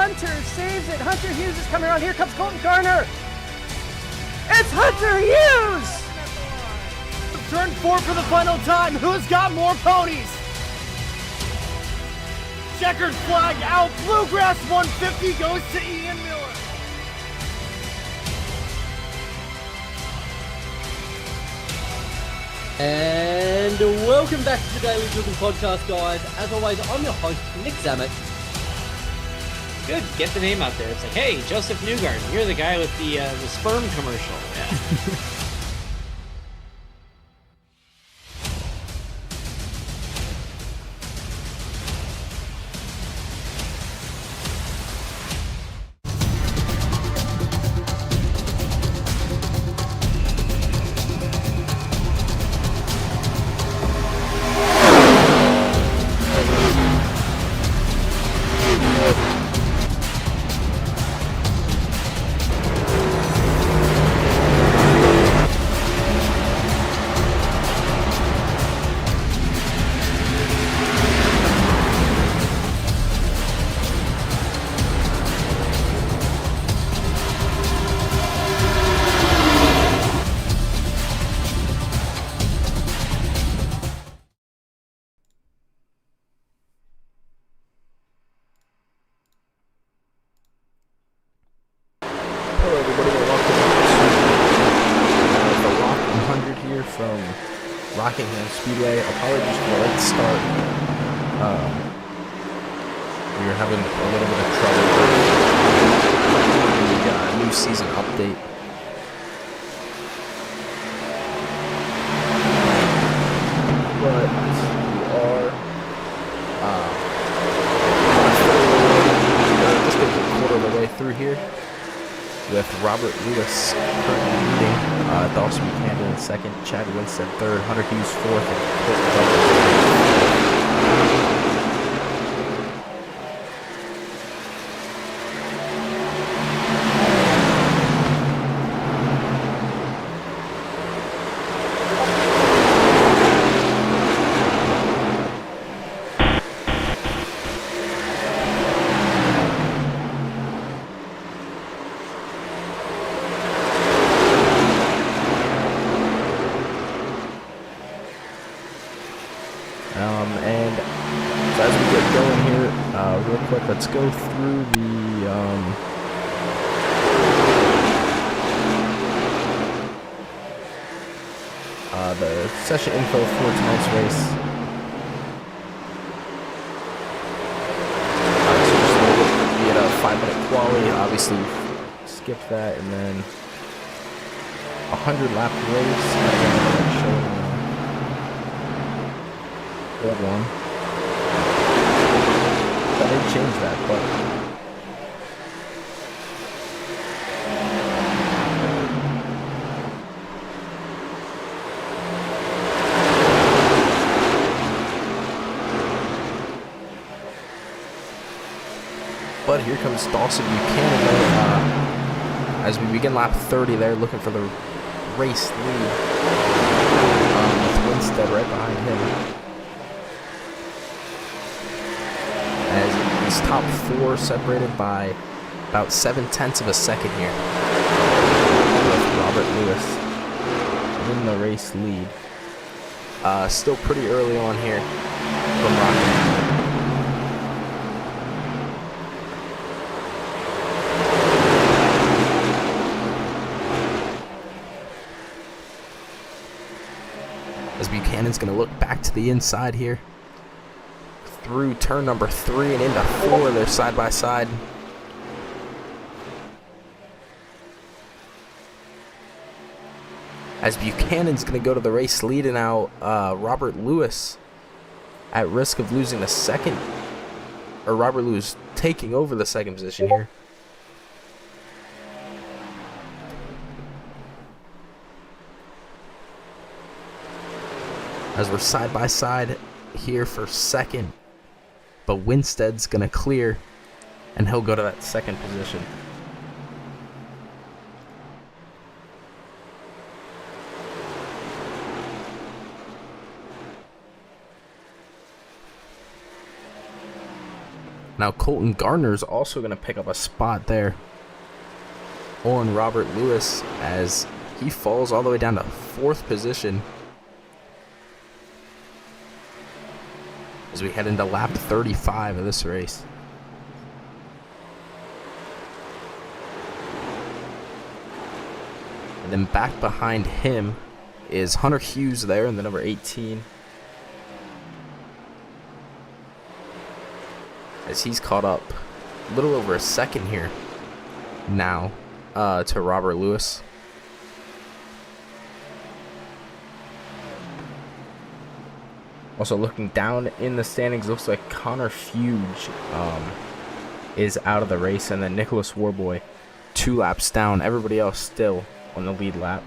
Hunter saves it. Hunter Hughes is coming around. Here comes Colton Garner. It's Hunter Hughes! Turn 4 for the final time. Who's got more ponies? Checkered flag out. Bluegrass 150 goes to Ian Miller. And welcome back to the Daily Cooking Podcast, guys. As always, I'm your host, Nick Zammit. Good, get the name out there. It's like, hey, Joseph Newgarden, you're the guy with the sperm commercial. Yeah. From Rockingham Speedway. Apologies for the late start. We were having a little bit of trouble with the new season update. But we are just a quarter of the way through here, with Robert Lewis currently leading, Dawson Buchanan in second, Chad Winstead third, Hunter Hughes fourth, and Kratzer. And so as we get going here, real quick, let's go through the session info for tonight's race. So we had a 5-minute quali, obviously skip that, and then 100 lap race, showing old one. I did change that, but here comes Dawson Buchanan there, as we begin lap 30 there, looking for the race lead, with Winstead right behind him. As these top four separated by about 7/10 of a second here, with Robert Lewis in the race lead. Still pretty early on here from Rockingham. As Buchanan's going to look back to the inside here, through turn number 3 and into 4. They're side by side. As Buchanan's going to go to the race lead, and now Robert Lewis at risk of losing the second, or Robert Lewis taking over the second position here. As we're side by side here for second, but Winstead's going to clear, and he'll go to that second position. Now Colton Gardner's also going to pick up a spot there on Robert Lewis as he falls all the way down to 4th position as we head into lap 35 of this race. And then back behind him is Hunter Hughes there in the number 18. As he's caught up a little over a second here now to Robert Lewis. Also looking down in the standings, looks like Connor Fuge is out of the race, and then Nicholas Warboy 2 laps down. Everybody else still on the lead lap.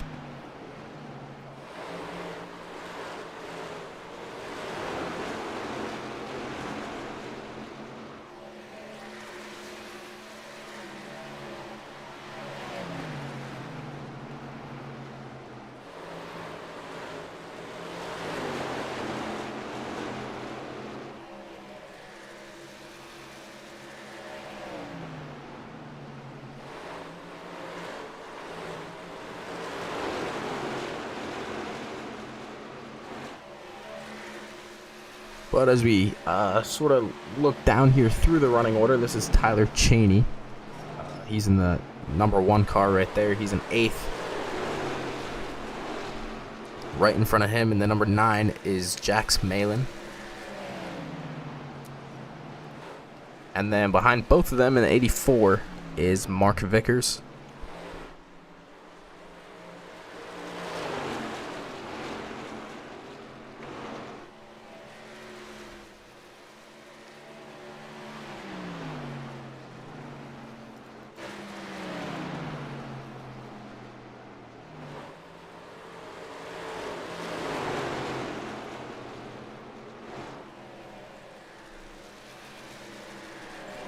But as we sort of look down here through the running order, this is Tyler Cheney. He's in the number 1 car right there. He's in 8th. Right in front of him in the number 9 is Jax Malin. And then behind both of them in the 84 is Mark Vickers.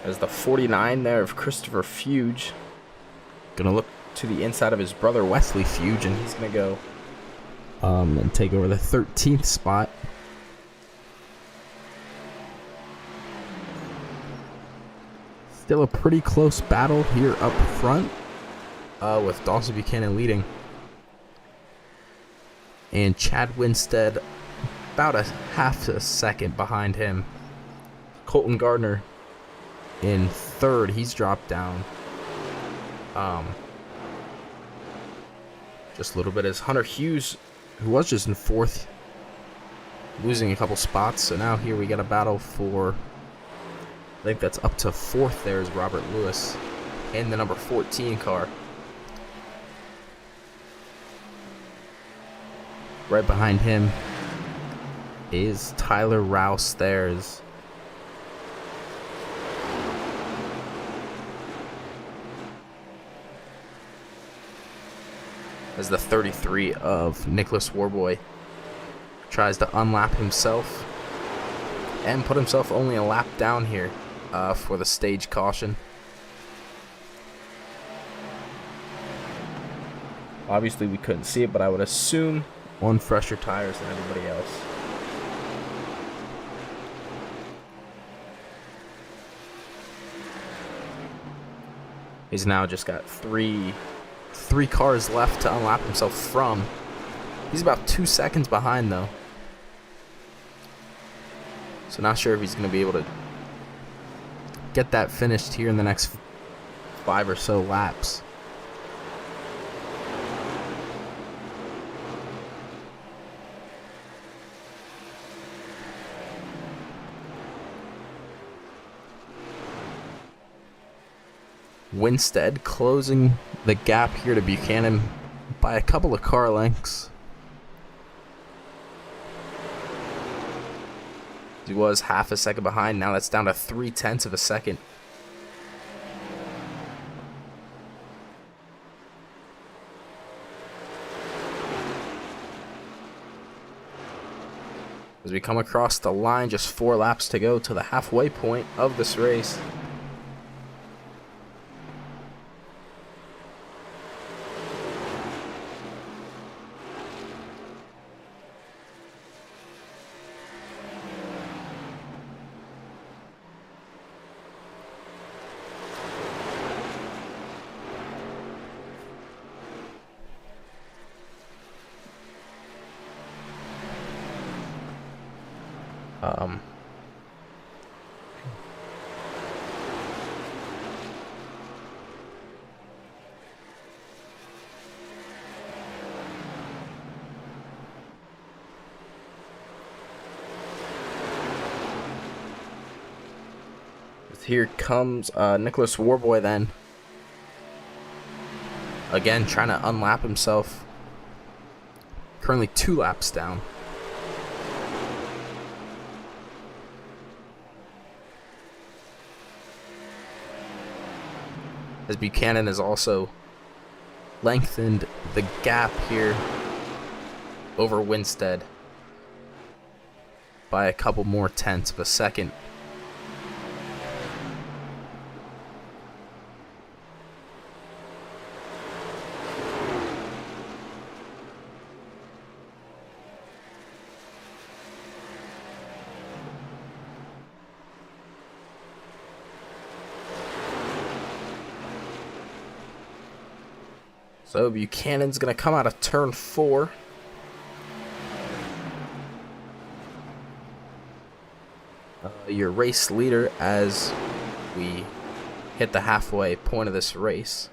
As the 49 there of Christopher Fuge. Gonna look to the inside of his brother Wesley Fuge, and he's gonna go and take over the 13th spot. Still a pretty close battle here up front with Dawson Buchanan leading. And Chad Winstead about a half a second behind him. Colton Gardner in 3rd, he's dropped down just a little bit as Hunter Hughes, who was just in 4th, losing a couple spots. So now here we got a battle for, I think that's up to 4th. There's Robert Lewis in the number 14 car. Right behind him is Tyler Rouse. There's as the 33 of Nicholas Warboy tries to unlap himself and put himself only a lap down here for the stage caution. Obviously we couldn't see it, but I would assume on fresher tires than everybody else. He's now just got three cars left to unlap himself from. He's about 2 seconds behind though, so not sure if he's going to be able to get that finished here in the next 5 or so laps. Winstead closing the gap here to Buchanan by a couple of car lengths. He was half a second behind. Now that's down to 0.3 of a second. As we come across the line, just 4 laps to go to the halfway point of this race. Um, Here comes Nicholas Warboy then. Again, trying to unlap himself. Currently 2 laps down. As Buchanan has also lengthened the gap here over Winstead by a couple more tenths of a second. So Buchanan's going to come out of turn 4. Your race leader as we hit the halfway point of this race.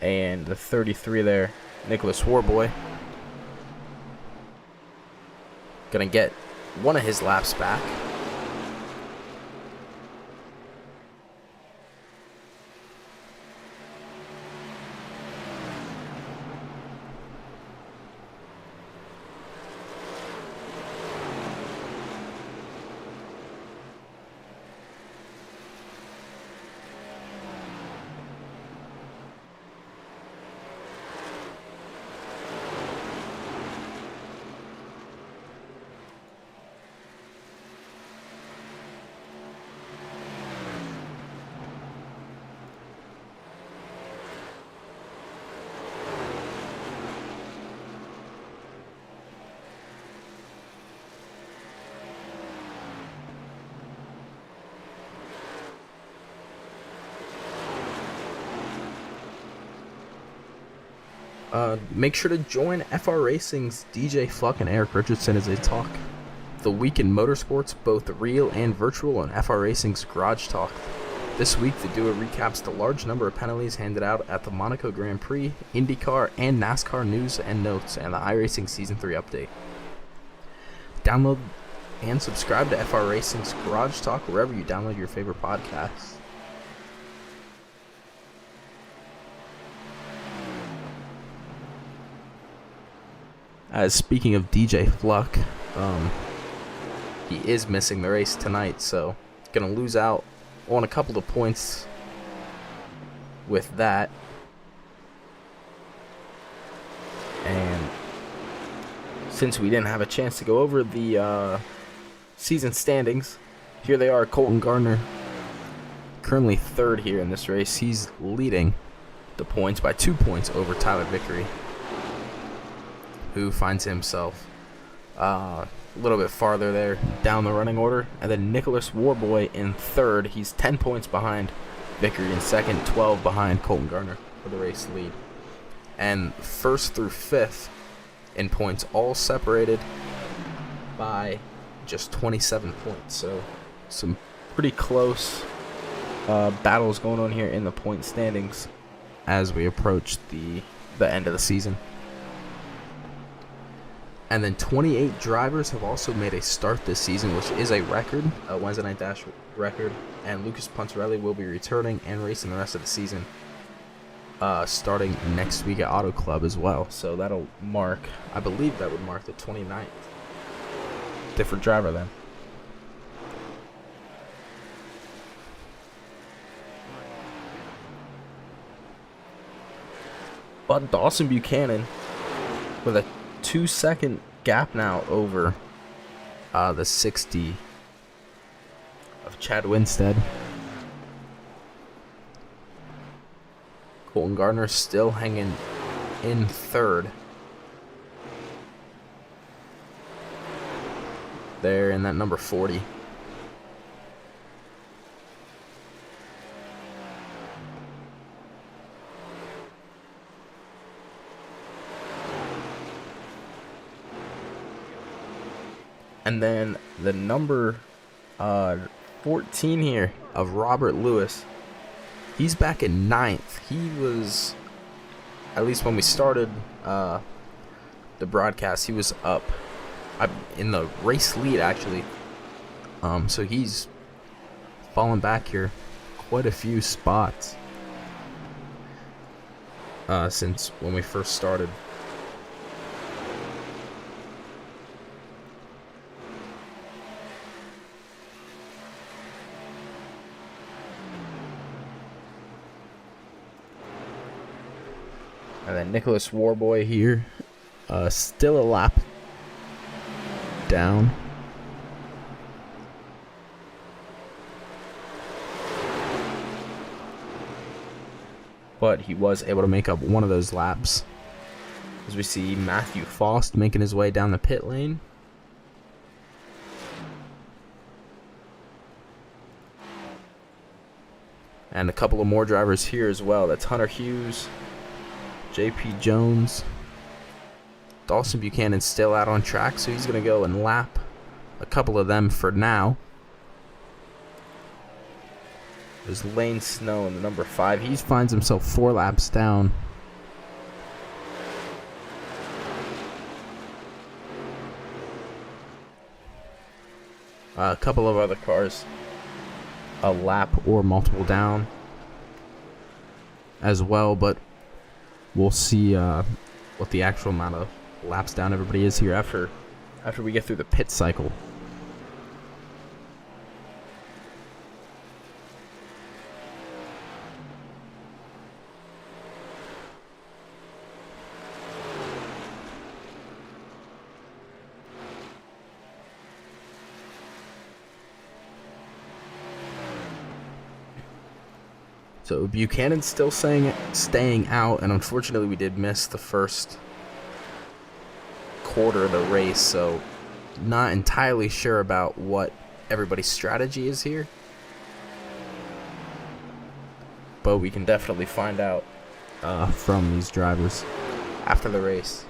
And the 33 there, Nicholas Warboy. Going to get one of his laps back. Make sure to join FR Racing's DJ Fluck and Eric Richardson as they talk the week in motorsports, both real and virtual, on FR Racing's Garage Talk. This week, the duo recaps the large number of penalties handed out at the Monaco Grand Prix, IndyCar, and NASCAR news and notes, and the iRacing Season 3 update. Download and subscribe to FR Racing's Garage Talk wherever you download your favorite podcasts. Speaking of DJ Fluck, he is missing the race tonight, so gonna lose out on a couple of points with that. And since we didn't have a chance to go over the season standings, here they are. Colton Gardner currently 3rd here in this race. He's leading the points by 2 points over Tyler Vickery, who finds himself a little bit farther there down the running order. And then Nicholas Warboy in 3rd. He's 10 points behind Vickery in 2nd, 12 behind Colton Gardner for the race lead. And 1st through 5th in points, all separated by just 27 points. So some pretty close battles going on here in the point standings as we approach the end of the season. And then 28 drivers have also made a start this season, which is a record, a Wednesday Night Dash record. And Lucas Pontarelli will be returning and racing the rest of the season, starting next week at Auto Club as well. So that'll mark, I believe that would mark the 29th different driver then. But Dawson Buchanan with a 2-second gap now over the 60 of Chad Winstead. Colton Gardner still hanging in 3rd. There in that number 40. And then the number 14 here of Robert Lewis. He's back in 9th. He was, at least when we started the broadcast, he was up in the race lead, actually. So he's fallen back here quite a few spots since when we first started. And then Nicholas Warboy here, still a lap down. But he was able to make up one of those laps. As we see Matthew Faust making his way down the pit lane. And a couple of more drivers here as well. That's Hunter Hughes, JP Jones. Dawson Buchanan still out on track, so he's going to go and lap a couple of them for now. There's Lane Snow in the number 5. He finds himself 4 laps down. A couple of other cars a lap or multiple down as well, but we'll see what the actual amount of laps down everybody is here after we get through the pit cycle. So Buchanan's still staying out, and unfortunately we did miss the first quarter of the race, so not entirely sure about what everybody's strategy is here. But we can definitely find out from these drivers after the race.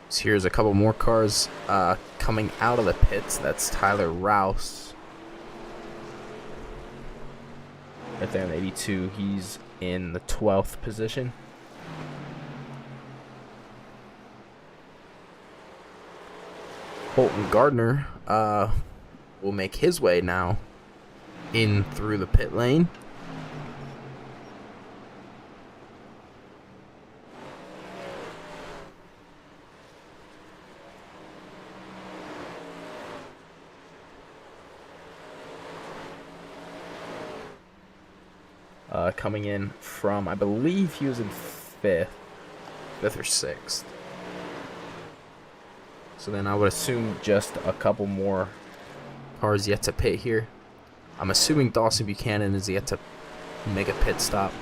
So here's a couple more cars coming out of the pits. That's Tyler Rouse. Right there in the 82. He's in the 12th position. Colton Gardner will make his way now in through the pit lane. Coming in from, I believe he was in 5th or 6th. So then I would assume just a couple more cars yet to pit here. I'm assuming Dawson Buchanan is yet to make a pit stop.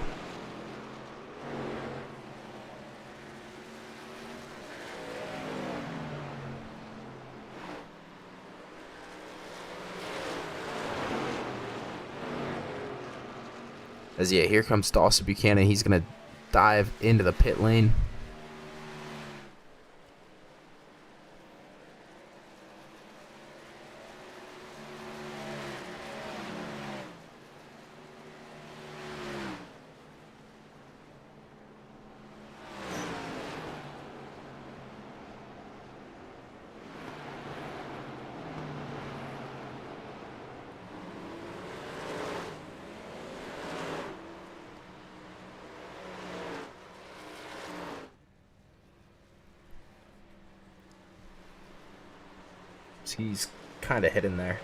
As yeah, here comes Dawson Buchanan. He's going to dive into the pit lane. He's kind of hidden there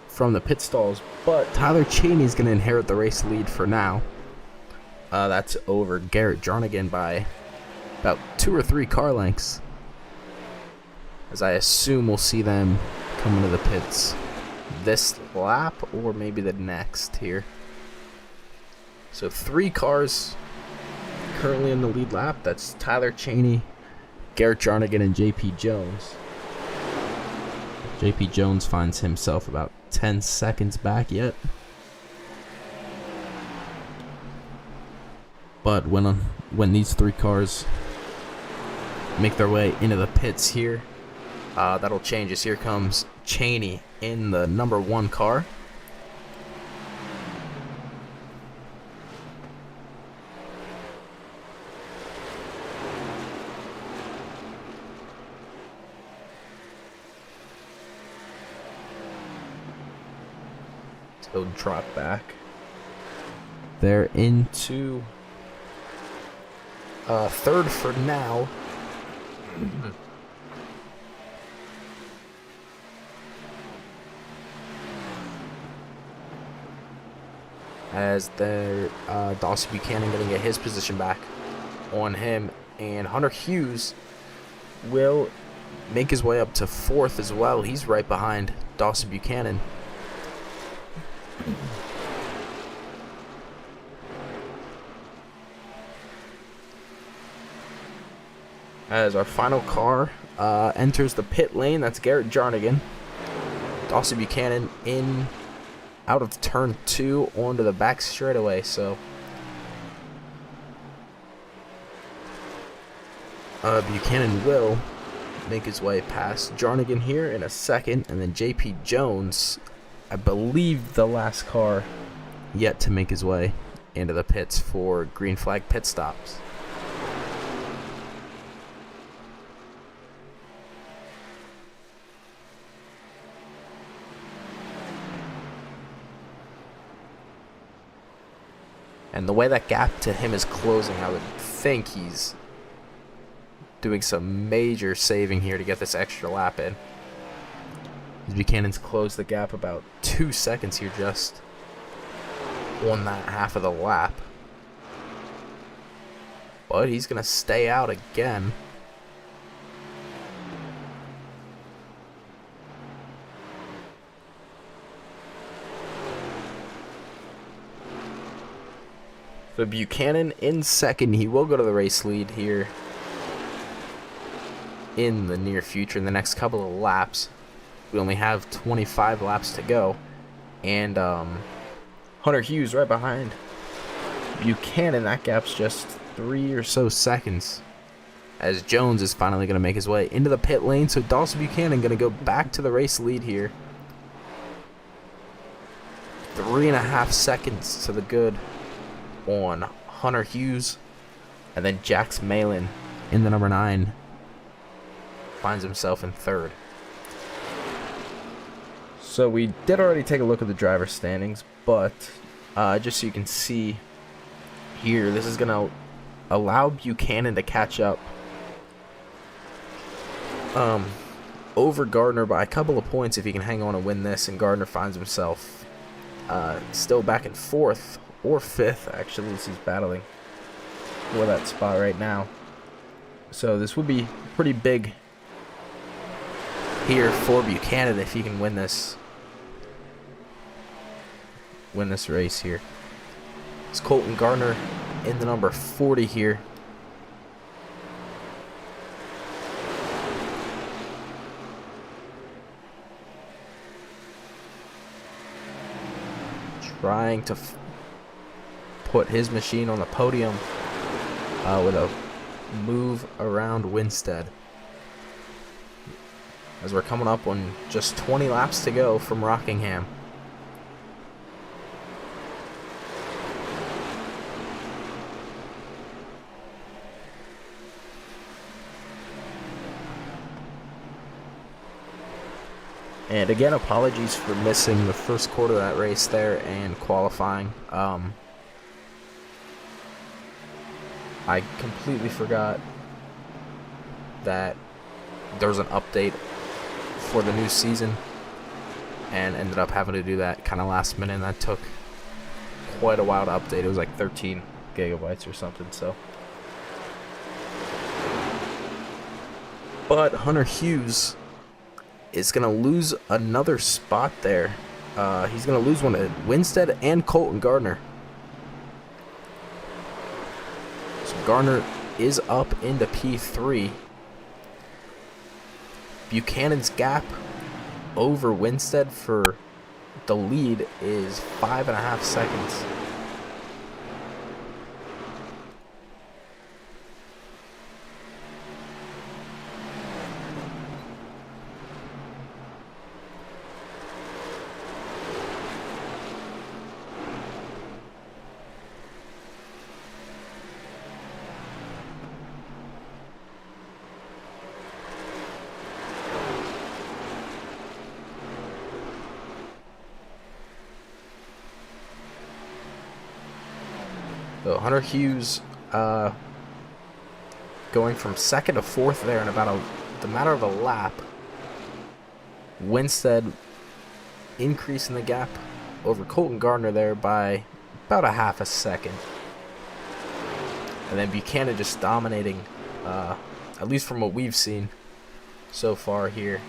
from the pit stalls, but Tyler Cheney is going to inherit the race lead for now. That's over Garrett Jarnigan by about 2 or 3 car lengths, as I assume we'll see them come into the pits this lap or maybe the next here. So 3 cars currently in the lead lap. That's Tyler Cheney, Garrett Jarnigan, and JP Jones. JP Jones finds himself about 10 seconds back yet. But when these 3 cars make their way into the pits here, that'll change as here comes Cheney in the number 1 car. He'll drop back. They're into 3rd for now. As their Dawson Buchanan going to get his position back on him, and Hunter Hughes will make his way up to 4th as well. He's right behind Dawson Buchanan. As our final car enters the pit lane, that's Garrett Jarnigan. Dawson Buchanan in out of turn 2 onto the back straightaway. So Buchanan will make his way past Jarnigan here in a second, and then JP Jones, I believe the last car yet to make his way into the pits for green flag pit stops. And the way that gap to him is closing, I would think he's doing some major saving here to get this extra lap in. As Buchanan's closed the gap about 2 seconds here just on that half of the lap. But he's going to stay out again. So Buchanan in 2nd. He will go to the race lead here in the near future, in the next couple of laps. We only have 25 laps to go. And Hunter Hughes right behind Buchanan. That gap's just 3 or so seconds. As Jones is finally going to make his way into the pit lane. So Dawson Buchanan going to go back to the race lead here. 3.5 seconds to the good on Hunter Hughes. And then Jax Malin in the number 9 finds himself in 3rd. So we did already take a look at the driver standings, but just so you can see here, this is going to allow Buchanan to catch up over Gardner by a couple of points if he can hang on and win this, and Gardner finds himself still back in 4th or 5th, actually, as he's battling for that spot right now. So this would be pretty big here for Buchanan if he can win this race here. It's Colton Gardner in the number 40 here. Trying to put his machine on the podium with a move around Winstead. As we're coming up on just 20 laps to go from Rockingham. And again, apologies for missing the first quarter of that race there and qualifying. I completely forgot that there was an update for the new season and ended up having to do that kind of last minute, and that took quite a while to update. It was like 13 gigabytes or something. So, but Hunter Hughes is going to lose another spot there He's going to lose one to Winstead and Colton Gardner. So Gardner is up into P3. Buchanan's gap over Winstead for the lead is 5.5 seconds. So Hunter Hughes going from second to fourth there in about the matter of a lap. Winstead increasing the gap over Colton Gardner there by about a half a second. And then Buchanan just dominating, at least from what we've seen so far here.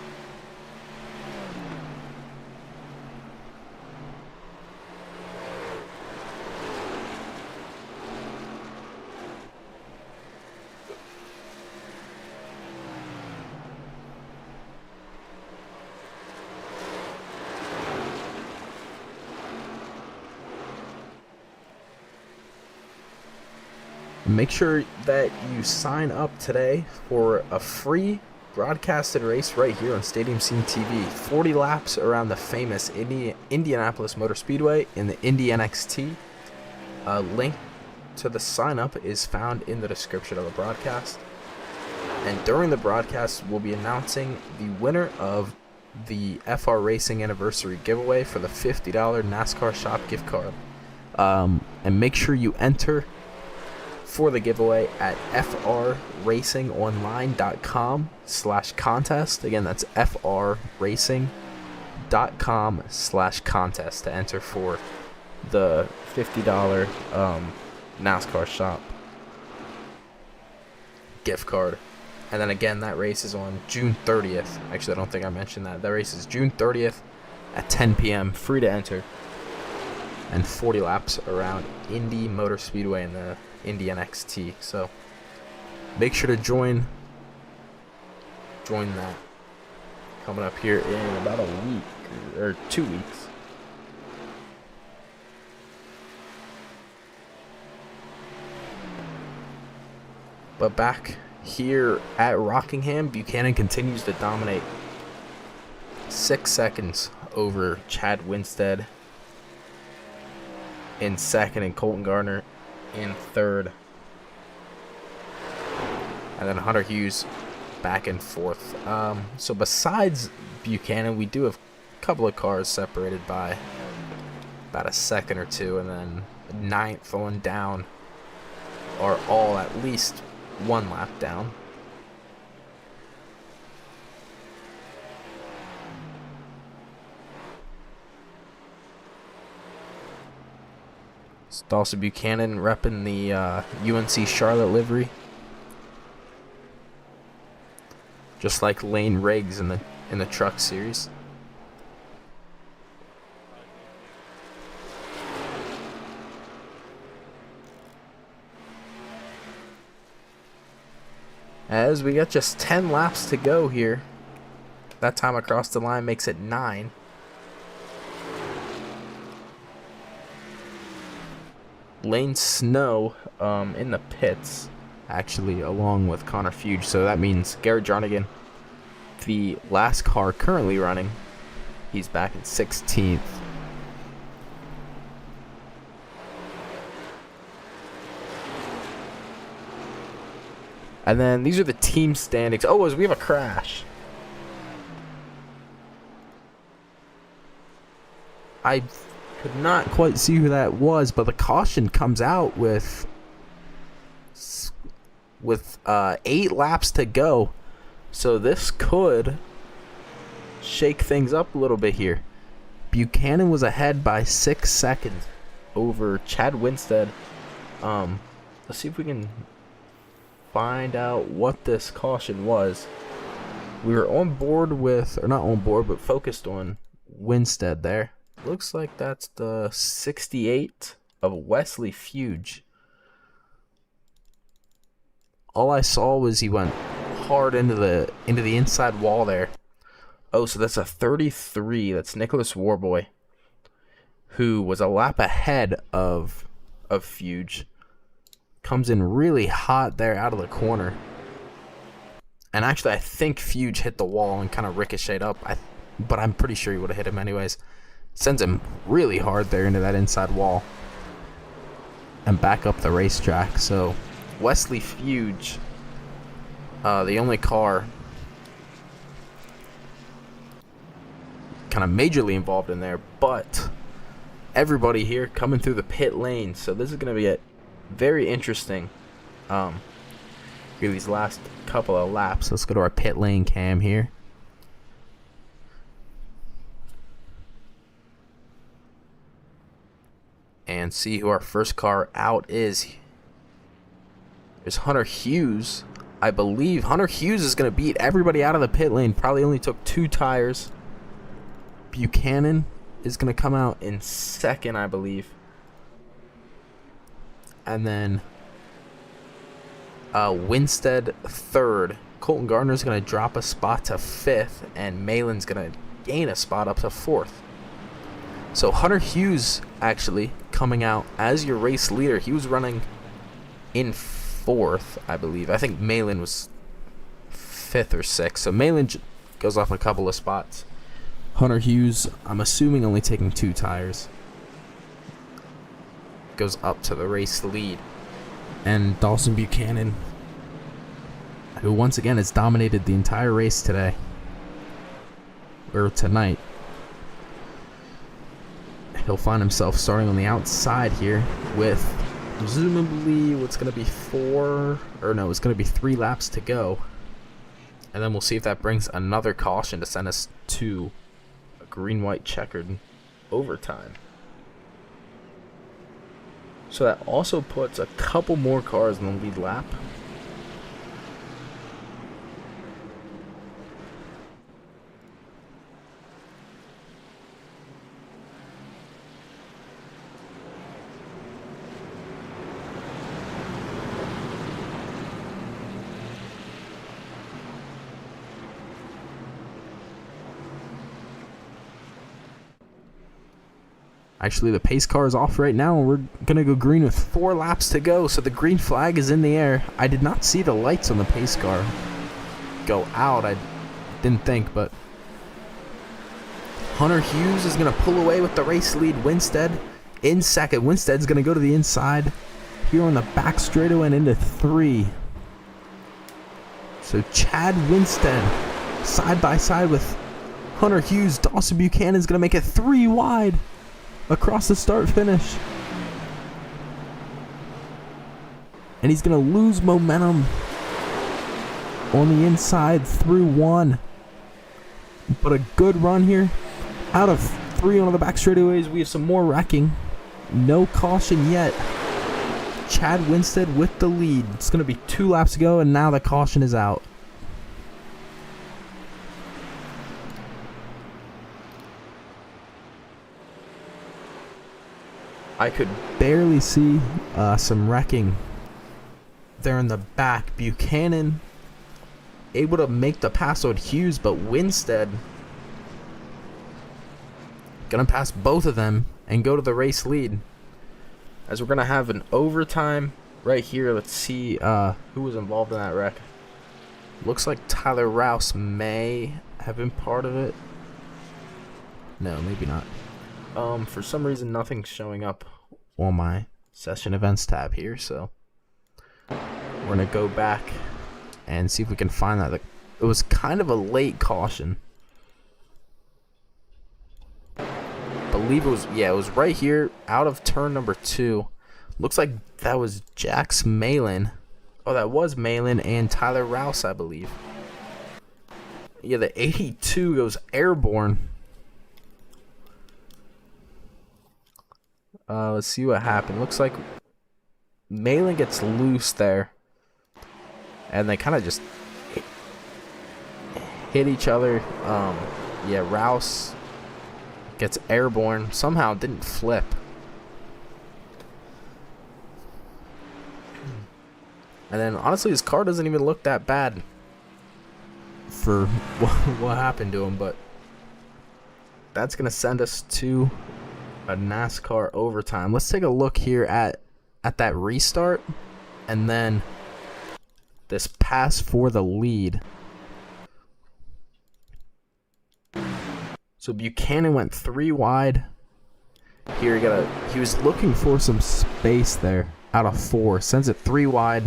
Make sure that you sign up today for a free broadcasted race right here on Stadium Scene TV. 40 laps around the famous Indianapolis Motor Speedway in the Indy NXT. A link to the sign up is found in the description of the broadcast. And during the broadcast, we'll be announcing the winner of the FR Racing Anniversary giveaway for the $50 NASCAR Shop gift card. And make sure you enter for the giveaway at frracingonline.com/contest. Again, that's frracing.com/contest to enter for the $50 NASCAR Shop gift card. And then again, that race is on June 30th. Actually, I don't think I mentioned that. That race is June 30th at 10 p.m. Free to enter. And 40 laps around Indy Motor Speedway in the Indy NXT. So make sure to join that. Coming up here in about a week or 2 weeks. But back here at Rockingham, Buchanan continues to dominate. 6 seconds over Chad Winstead in second and Colton Gardner in third. And then Hunter Hughes back and forth. So besides Buchanan, we do have a couple of cars separated by about a second or two, and then ninth on down are all at least one lap down. It's Dawson Buchanan repping the UNC Charlotte livery, just like Lane Riggs in the Truck Series. As we got just 10 laps to go here. That time across the line makes it 9. Lane Snow in the pits, actually, along with Connor Fuge. So that means Garrett Jarnigan, the last car currently running, he's back in 16th. And then these are the team standings. Oh, as we have a crash. I could not quite see who that was, but the caution comes out with 8 laps to go. So this could shake things up a little bit here. Buchanan was ahead by 6 seconds over Chad Winstead. Let's see if we can find out what this caution was. We were on board with, or not on board, but focused on Winstead there. looks like that's the 68 of Wesley Fuge. All I saw was he went hard into the inside wall there. Oh, so that's a 33. That's Nicholas Warboy, who was a lap ahead of Fuge. Comes in really hot there out of the corner. And actually, I think Fuge hit the wall and kind of ricocheted up. But I'm pretty sure he would have hit him anyways. Sends him really hard there into that inside wall. And back up the racetrack. So Wesley Fuge, the only car kind of majorly involved in there, but everybody here coming through the pit lane. So this is going to be very interesting. Here these last couple of laps. Let's go to our pit lane cam here. And see who our first car out is. There's Hunter Hughes. I believe Hunter Hughes is going to beat everybody out of the pit lane. Probably only took 2 tires. Buchanan is going to come out in second, I believe. And then Winstead third. Colton Gardner's going to drop a spot to 5th. And Malin's going to gain a spot up to 4th. So Hunter Hughes actually coming out as your race leader. He was running in 4th, I believe. I think Malin was 5th or 6th. So Malin goes off a couple of spots. Hunter Hughes, I'm assuming only taking 2 tires, goes up to the race lead. And Dawson Buchanan, who once again has dominated the entire race today, or tonight, he'll find himself starting on the outside here with presumably what's going to be 3 laps to go. And then we'll see if that brings another caution to send us to a green-white checkered overtime. So that also puts a couple more cars in the lead lap. Actually, the pace car is off right now, and we're going to go green with 4 laps to go, so the green flag is in the air. I did not see the lights on the pace car go out. I didn't think, but Hunter Hughes is going to pull away with the race lead. Winstead in second. Winstead's going to go to the inside here on the back straightaway and into 3. So Chad Winstead side by side with Hunter Hughes. Dawson Buchanan is going to make it 3 wide across the start finish, and he's gonna lose momentum on the inside through 1, but a good run here out of 3 on the back straightaways. We have some more wrecking, no caution yet. Chad Winstead with the lead. It's gonna be 2 laps to go, and now the caution is out. I could barely see some wrecking there in the back. Buchanan able to make the pass on Hughes, but Winstead gonna pass both of them and go to the race lead. As we're gonna have an overtime right here. Let's see who was involved in that wreck. Looks like Tyler Rouse may have been part of it. No, maybe not. For some reason, nothing's showing up on my session events tab here, so we're gonna go back and see if we can find that. It was kind of a late caution. I believe it was right here out of turn number 2. Looks like that was Jax Malin. Oh, that was Malin and Tyler Rouse, I believe. Yeah, the 82 goes airborne. Let's see what happened. Looks like Malin gets loose there, and they kind of just hit each other. Yeah, Rouse gets airborne. Somehow didn't flip. And then, honestly, his car doesn't even look that bad for what happened to him. But that's going to send us to a NASCAR overtime. Let's take a look here at that restart. And then this pass for the lead. So Buchanan went 3 wide. Here he was looking for some space there out of 4. Sends it 3 wide.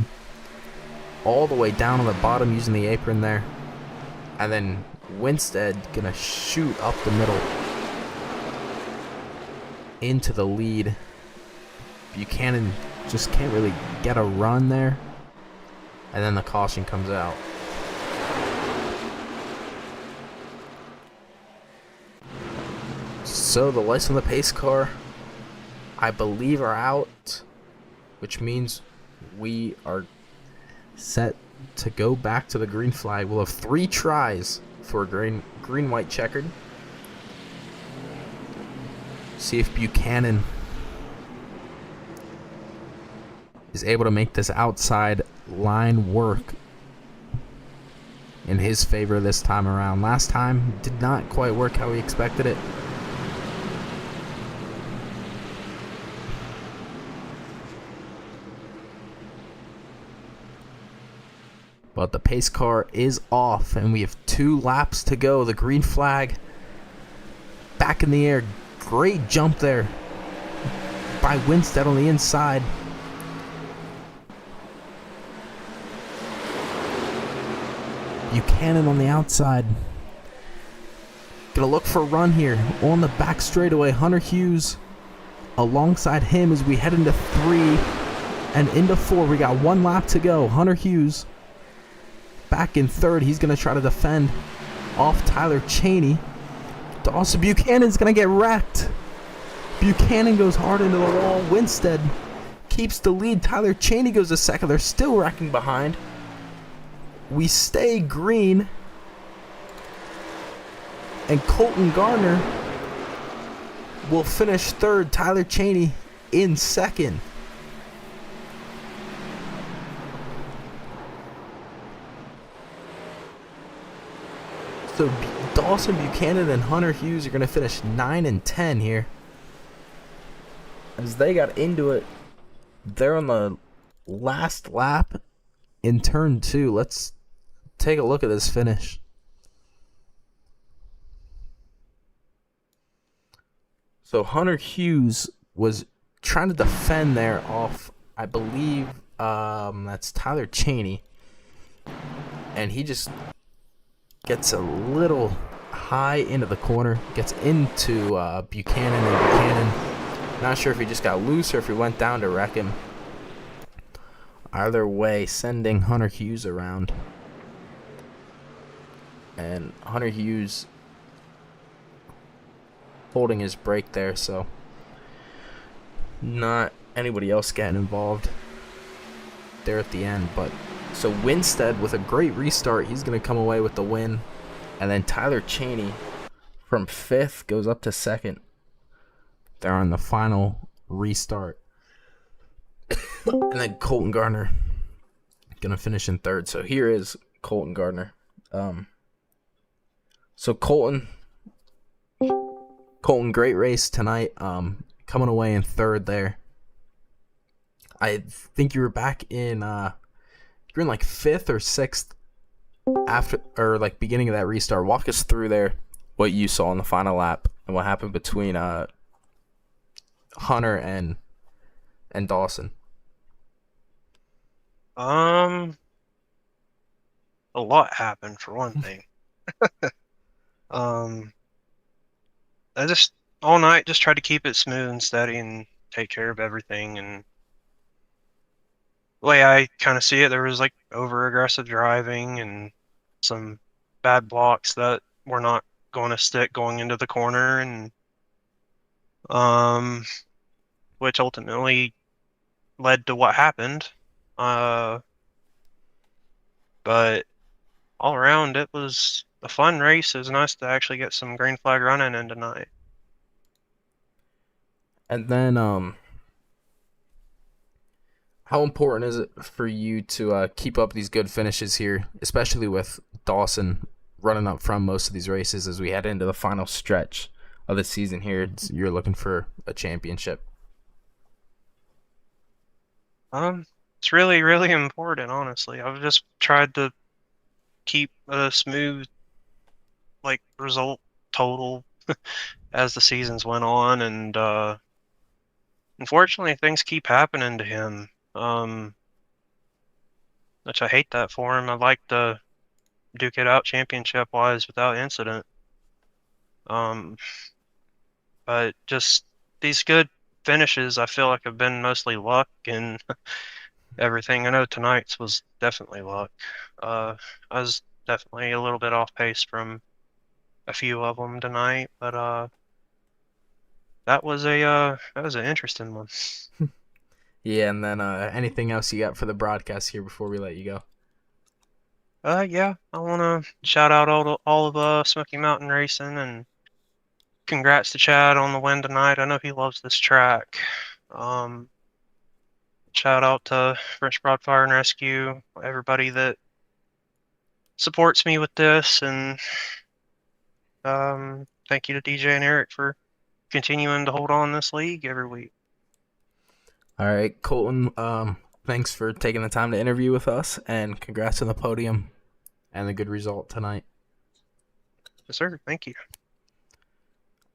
All the way down on the bottom using the apron there. And then Winstead gonna shoot up the middle into the lead. Buchanan just can't really get a run there. And then the caution comes out. So the lights on the pace car, I believe, are out, which means we are set to go back to the green flag. We'll have 3 tries for green, white, checkered. See if Buchanan is able to make this outside line work in his favor this time around. Last time did not quite work how we expected it. But the pace car is off, and we have 2 laps to go. The green flag back in the air. Great jump there by Winstead on the inside. Buchanan on the outside. Gonna look for a run here on the back straightaway. Hunter Hughes alongside him as we head into 3 and into 4. We got 1 lap to go. Hunter Hughes back in 3rd. He's going to try to defend off Tyler Cheney. Dawson Buchanan's going to get wrecked. Buchanan goes hard into the wall. Winstead keeps the lead. Tyler Cheney goes to 2nd. They're still wrecking behind. We stay green. And Colton Garner will finish 3rd. Tyler Cheney in 2nd. So Dawson Buchanan and Hunter Hughes are going to finish 9 and 10 here. As they got into it, they're on the last lap in turn 2. Let's take a look at this finish. So Hunter Hughes was trying to defend there off, I believe, that's Tyler Cheney. And he just gets a little high into the corner, gets into Buchanan, and Buchanan, not sure if he just got loose or if he went down to wreck him. Either way, sending Hunter Hughes around. And Hunter Hughes holding his brake there, so not anybody else getting involved there at the end. But so Winstead with a great restart, he's going to come away with the win. And then Tyler Cheney from 5th goes up to 2nd. They're on the final restart. And then Colton Garner going to finish in 3rd. So here is Colton Garner. So Colton, great race tonight. Coming away in 3rd there. I think you were back in you're in like 5th or 6th after, or like beginning of that restart. Walk us through there what you saw in the final lap and what happened between Hunter and Dawson. A lot happened for one thing. I just all night just tried to keep it smooth and steady and take care of everything. And the way I kind of see it, there was like over aggressive driving and some bad blocks that were not going to stick going into the corner, and which ultimately led to what happened. But all around, it was a fun race. It was nice to actually get some green flag running in tonight. And then, how important is it for you to keep up these good finishes here, especially with Dawson running up front most of these races as we head into the final stretch of the season here? You're looking for a championship. It's really, really important, honestly. I've just tried to keep a smooth, result total as the seasons went on, and unfortunately, things keep happening to him. Which I hate that for him. I'd like to duke it out championship-wise without incident. But just these good finishes, I feel like have been mostly luck and everything. I know tonight's was definitely luck. I was definitely a little bit off pace from a few of them tonight, but that was an interesting one. Yeah, and then anything else you got for the broadcast here before we let you go? Yeah, I want to shout out all of Smoky Mountain Racing, and congrats to Chad on the win tonight. I know he loves this track. Shout out to French Broad Fire and Rescue, everybody that supports me with this, and thank you to DJ and Eric for continuing to hold on this league every week. All right, Colton, thanks for taking the time to interview with us, and congrats on the podium and the good result tonight. Yes, sir. Thank you.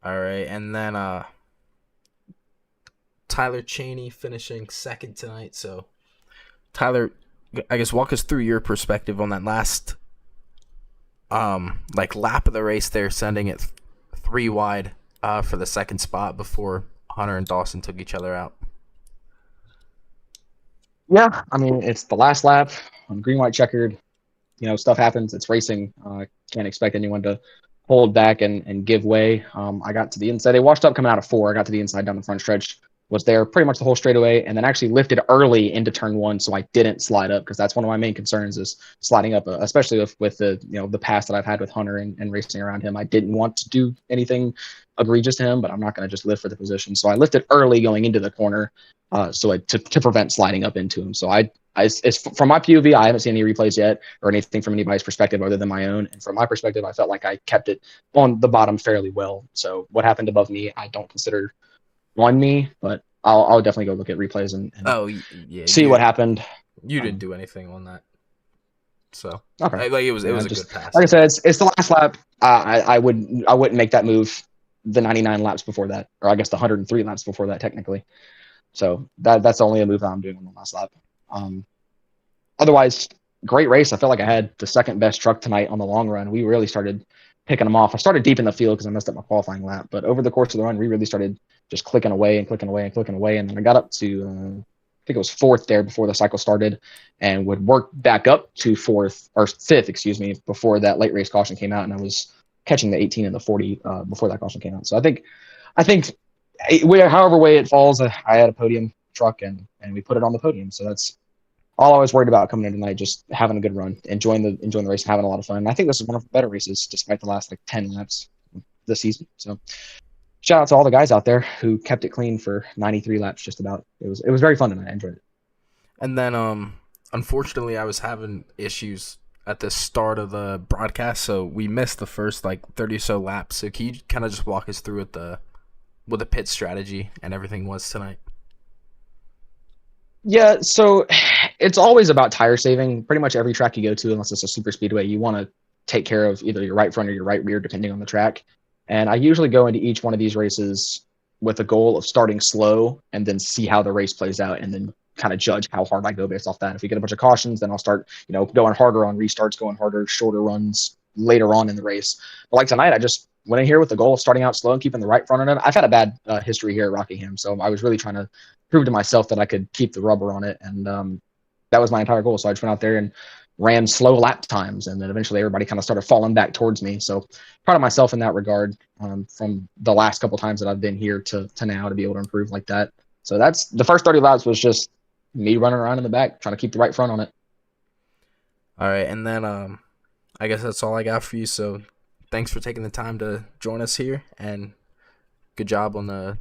All right, and then Tyler Cheney finishing second tonight. So, Tyler, I guess walk us through your perspective on that last lap of the race there, sending it 3 wide for the second spot before Hunter and Dawson took each other out. Yeah, I mean, it's the last lap on green, white, checkered. Stuff happens. It's racing. Can't expect anyone to hold back and give way. I got to the inside. They washed up coming out of 4. I got to the inside down the front stretch. Was there pretty much the whole straightaway, and then actually lifted early into turn 1, so I didn't slide up, because that's one of my main concerns is sliding up, especially with the the past that I've had with Hunter and racing around him. I didn't want to do anything egregious to him, but I'm not going to just lift for the position. So I lifted early going into the corner, to prevent sliding up into him. So from my POV, I haven't seen any replays yet or anything from anybody's perspective other than my own. And from my perspective, I felt like I kept it on the bottom fairly well. So what happened above me, I don't consider on me, but I'll definitely go look at replays and see what happened. You didn't do anything on that, so okay. It was a good pass. Like I said, it's the last lap. I wouldn't make that move the 99 laps before that, or I guess the 103 laps before that technically. So that's only a move that I'm doing on the last lap. Otherwise, great race. I felt like I had the second best truck tonight on the long run. We really started picking them off. I started deep in the field because I messed up my qualifying lap, but over the course of the run, we really started just clicking away, and then I got up to I think it was 4th there before the cycle started, and would work back up to 5th, before that late race caution came out, and I was catching the 18 and the 40 before that caution came out. So I think however way it falls, I had a podium truck and we put it on the podium. So that's all I was worried about coming in tonight, just having a good run, enjoying the race, having a lot of fun. And I think this is one of the better races despite the last 10 laps this season. So shout out to all the guys out there who kept it clean for 93 laps just about. It was very fun tonight. I enjoyed it. And then unfortunately I was having issues at the start of the broadcast, so we missed the first 30 or so laps. So can you kind of just walk us through what the pit strategy and everything was tonight? Yeah, so it's always about tire saving. Pretty much every track you go to, unless it's a super speedway, you want to take care of either your right front or your right rear, depending on the track. And I usually go into each one of these races with a goal of starting slow and then see how the race plays out, and then kind of judge how hard I go based off that. If we get a bunch of cautions, then I'll start, going harder on restarts, going harder, shorter runs later on in the race. But like tonight, I just went in here with the goal of starting out slow and keeping the right front on it. I've had a bad history here at Rockingham, so I was really trying to prove to myself that I could keep the rubber on it, and that was my entire goal. So I just went out there and ran slow lap times, and then eventually everybody kind of started falling back towards me. So proud of myself in that regard, from the last couple times that I've been here to now, to be able to improve like that. So that's the first 30 laps was just me running around in the back trying to keep the right front on it. All right, and then I guess that's all I got for you. So thanks for taking the time to join us here, and good job on the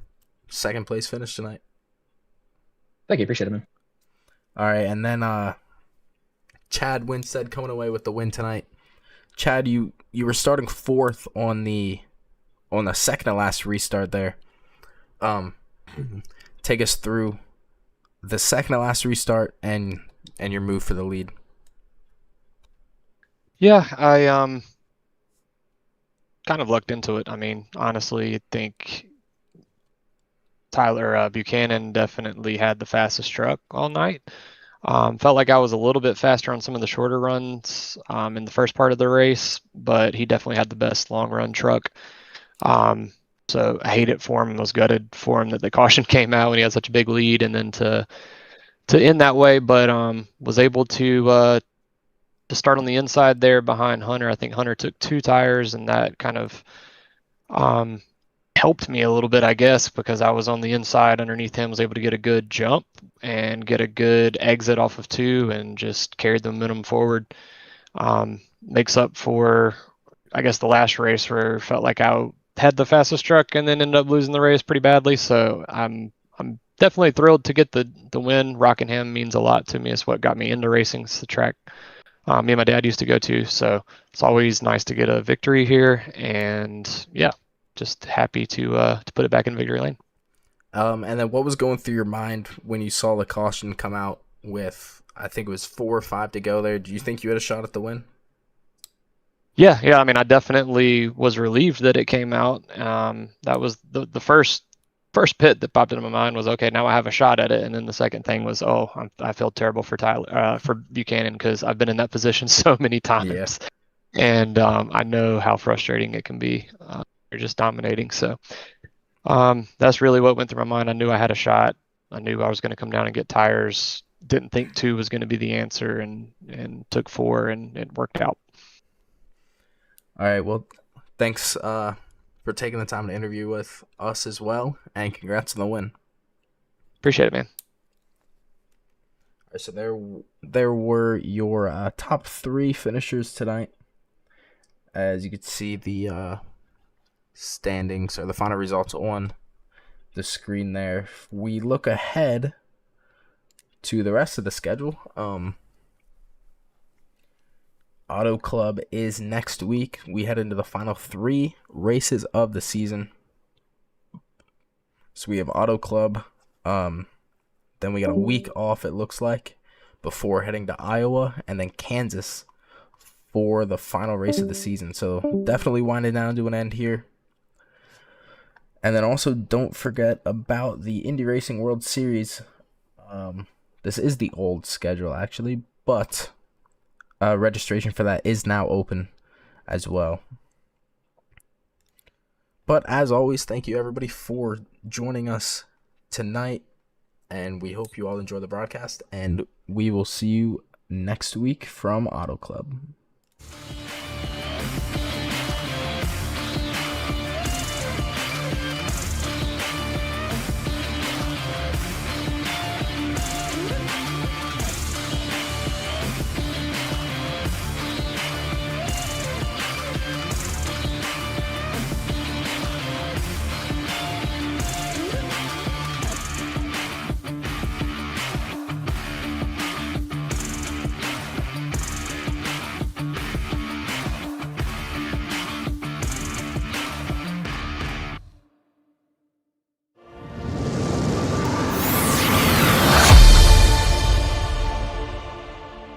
second place finish tonight. Thank you. Appreciate it, man. All right, and then Chad Winstead coming away with the win tonight. Chad, you were starting fourth on the second to last restart there. Take us through the second to last restart and your move for the lead. Yeah, I kind of lucked into it. I mean, honestly, I think Tyler Buchanan definitely had the fastest truck all night. Felt like I was a little bit faster on some of the shorter runs in the first part of the race, but he definitely had the best long run truck. So I hate it for him. I was gutted for him that the caution came out when he had such a big lead, and then to end that way. But was able to start on the inside there behind Hunter. I think Hunter took 2 tires, and that kind of helped me a little bit, I guess, because I was on the inside underneath him, was able to get a good jump and get a good exit off of 2 and just carried the momentum forward. Makes up for, I guess, the last race where it felt like I had the fastest truck and then ended up losing the race pretty badly. So I'm definitely thrilled to get the win. Rockingham means a lot to me. It's what got me into racing. It's the track me and my dad used to go to. So it's always nice to get a victory here. And yeah, just happy to put it back in victory lane. And then what was going through your mind when you saw the caution come out with, I think it was 4 or 5 to go there? Do you think you had a shot at the win? Yeah. I mean, I definitely was relieved that it came out. That was the first pit that popped into my mind was, okay, now I have a shot at it. And then the second thing was, I feel terrible for for Buchanan, because I've been in that position so many times. Yeah. And I know how frustrating it can be. You're just dominating. So that's really what went through my mind. I knew I had a shot. I knew I was going to come down and get tires. Didn't think 2 was going to be the answer, and took 4, and it worked out. All right, well, thanks for taking the time to interview with us as well, and congrats on the win. Appreciate it, man. All right, so there were your top 3 finishers tonight. As you can see, the standings or the final results on the screen there. If we look ahead to the rest of the schedule, Auto Club is next week. We head into the final 3 races of the season. So we have Auto Club. Then we got a week off, it looks like, before heading to Iowa and then Kansas for the final race of the season. So definitely winding down to an end here. And then also don't forget about the Indy Racing World Series. This is the old schedule, actually, but registration for that is now open as well. But as always, thank you everybody for joining us tonight, and we hope you all enjoy the broadcast, and we will see you next week from Auto Club.